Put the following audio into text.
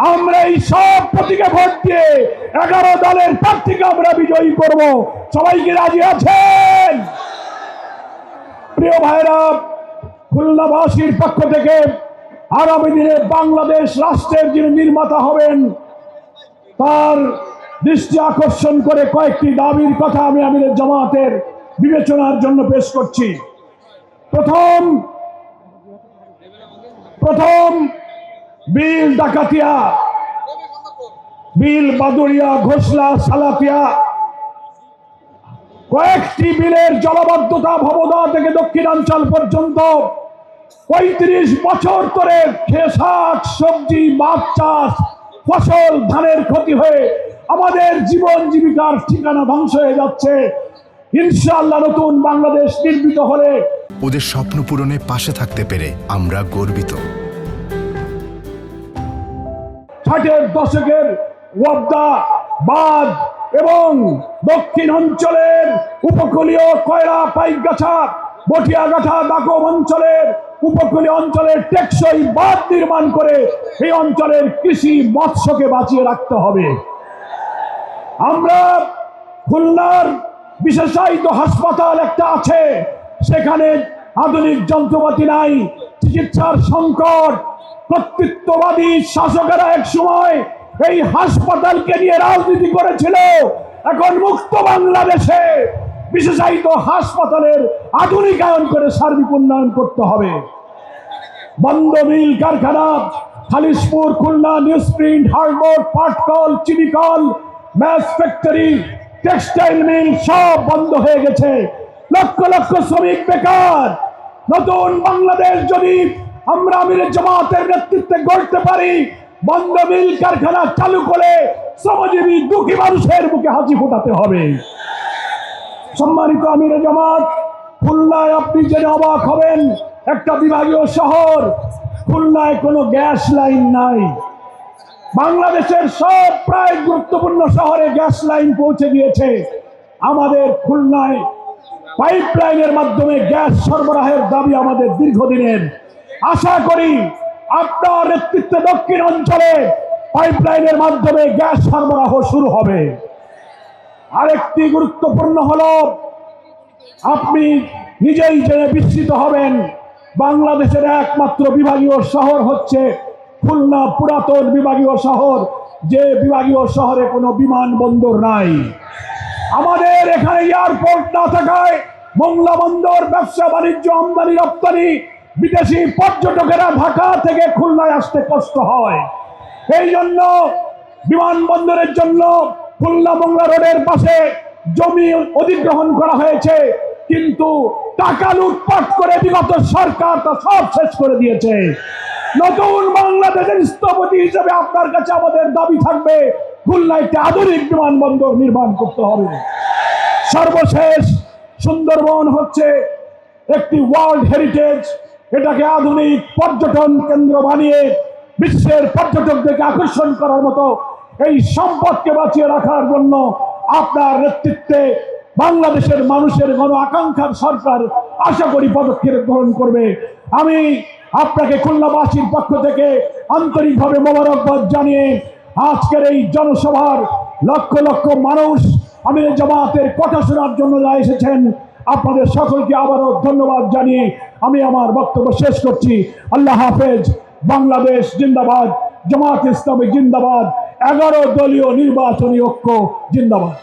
আমরা এই সব প্রতীকে ভোট দিয়ে 11 দলের প্রার্থীকে আমরা বিজয়ী করব। সবাইকে রাজি আছেন? প্রিয় ভাইরা, খুলনাবাসীর পক্ষ থেকে আগামী দিনে বাংলাদেশ রাষ্ট্রের যিনি নির্মাতা হবেন তার দৃষ্টি আকর্ষণ করে কয়েকটি দাবির কথা আমি আমিরের জামাতের বিবেচনার জন্য পেশ করছি। প্রথম বিল ডাকাতিয়া, বিল বাদুড়িয়া, ঘোষলা, সালাতিয়া, কয়েকটি বিলের জলাবদ্ধতা ভবদহ থেকে দক্ষিণাঞ্চল পর্যন্ত 35 বছর ধরে শাক সবজি, মাছ চাষ, ফসল, ধানের ক্ষতি হয়ে আমাদের জীবন জীবিকার ঠিকানা ধ্বংস হয়ে যাচ্ছে। ইনশাআল্লাহ নতুন বাংলাদেশ নির্মিত হলে ওদের স্বপ্ন পূরণে পাশে থাকতে পেরে আমরা গর্বিত। 60-এর দশকের ওয়াবদা, বাঁধ এবং দক্ষিণ অঞ্চলের উপকূলীয় কয়রা, পাইকগাছা, বটিয়াগাছা, দাকব অঞ্চলের উপকূলীয় অঞ্চলের টেকসই বাঁধ নির্মাণ করে এই অঞ্চলের কৃষি, মৎস্যকে বাঁচিয়ে রাখতে হবে। আমরা খুলনার বিশেষায়িত হাসপাতাল একটা আছে, সেখানে আধুনিক যন্ত্রপাতি নাই, চিকিৎসার সংকট। কর্তৃত্ববাদী শাসকেরা এক সময় এই হাসপাতালকে নিয়ে রাজনীতি করেছিল। এখন মুক্ত বাংলাদেশে বিশেষায়িত হাসপাতালের আধুনিকায়ন করে সার্বিক উন্নয়ন করতে হবে। বন্ধ মিল কারখানা, Khalishpur, Khulna news print, hardboard, পাটকল, চিনিকল, ম্যাচ ফ্যাক্টরি, টেক্সটাইল মিল সব বন্ধ হয়ে গেছে। লক্ষ লক্ষ শ্রমিক বেকার। নতুন বাংলাদেশ যদি আমরা আমিরের জামাতের নেতৃত্বে গড়তে পারি, বন্ধ মিল কারখানা চালু করে শ্রমজীবী দুঃখী মানুষের বুকে হাসি ফোটাতে হবে। সম্মানিত আমিরের জামাত, খুলনায় আপনি জেনে অবাক হবেন, একটা বিভাগীয় শহর, খুলনায় কোনো গ্যাস লাইন নাই। বাংলাদেশের সব প্রায় গুরুত্বপূর্ণ শহরে গ্যাস লাইন পৌঁছে গিয়েছে। আমাদের খুলনায় পাইপলাইনের মাধ্যমে গ্যাস সরবরাহের দাবি আমাদের দীর্ঘদিনের। আশা করি আপনার নেতৃত্বে দক্ষিণ অঞ্চলে পাইপলাইনের মাধ্যমে গ্যাস সরবরাহ শুরু হবে। আরেকটি গুরুত্বপূর্ণ হলো, আপনি নিজেই জেনে বিস্মিত হবেন, বাংলাদেশের একমাত্র বিভাগীয় শহর হচ্ছে খুলনা, পুরাতন বিভাগীয় শহর, যে বিভাগীয় শহরে কোনো বিমানবন্দর নাই। আমাদের এখানে এয়ারপোর্ট না থাকায় মোংলা বন্দর, ব্যবসা বাণিজ্য, আমদানি রপ্তানি, বিদেশি পর্যটকেরা ঢাকা থেকে খুলনায় আসতে কষ্ট হয়। এই জন্য বিমানবন্দরের জন্য খুলনা মোংলা রোডের পাশে জমি অধিগ্রহণ করা হয়েছে, কিন্তু টাকা লুটপাট করে বিগত সরকার তা সব শেষ করে দিয়েছে। নতুন বাংলাদেশের স্থপতি হিসেবে আপনার কাছে আমাদের দাবি থাকবে, খুলনায় একটি আধুনিক বিমানবন্দর নির্মাণ করতে হবে। সর্বশেষ, সুন্দরবন হচ্ছে একটি ওয়ার্ল্ড হেরিটেজ। এটাকে আধুনিক পর্যটন কেন্দ্র বানিয়ে বিশ্বের পর্যটকদেরকে আকর্ষণ করার মতো এই সম্পদকে বাঁচিয়ে রাখার জন্য আপনার নেতৃত্বে বাংলাদেশের মানুষের গণ আকাঙ্ক্ষার সরকার আশা করি পদক্ষেপ গ্রহণ করবে। আমি আপনাকে খুলনাবাসীর পক্ষ থেকে আন্তরিকভাবে মোবারকবাদ জানিয়ে আজকের এই জনসভার লক্ষ লক্ষ মানুষ আমিরের জামাতের কথা শোনার জন্য যা এসেছেন, আপনাদের সকলকে আবারও ধন্যবাদ জানিয়ে আমি আমার বক্তব্য শেষ করছি। আল্লাহ হাফেজ। বাংলাদেশ জিন্দাবাদ, জামাত ইসলামী জিন্দাবাদ, 11 দলীয় নির্বাচনী ঐক্য জিন্দাবাদ।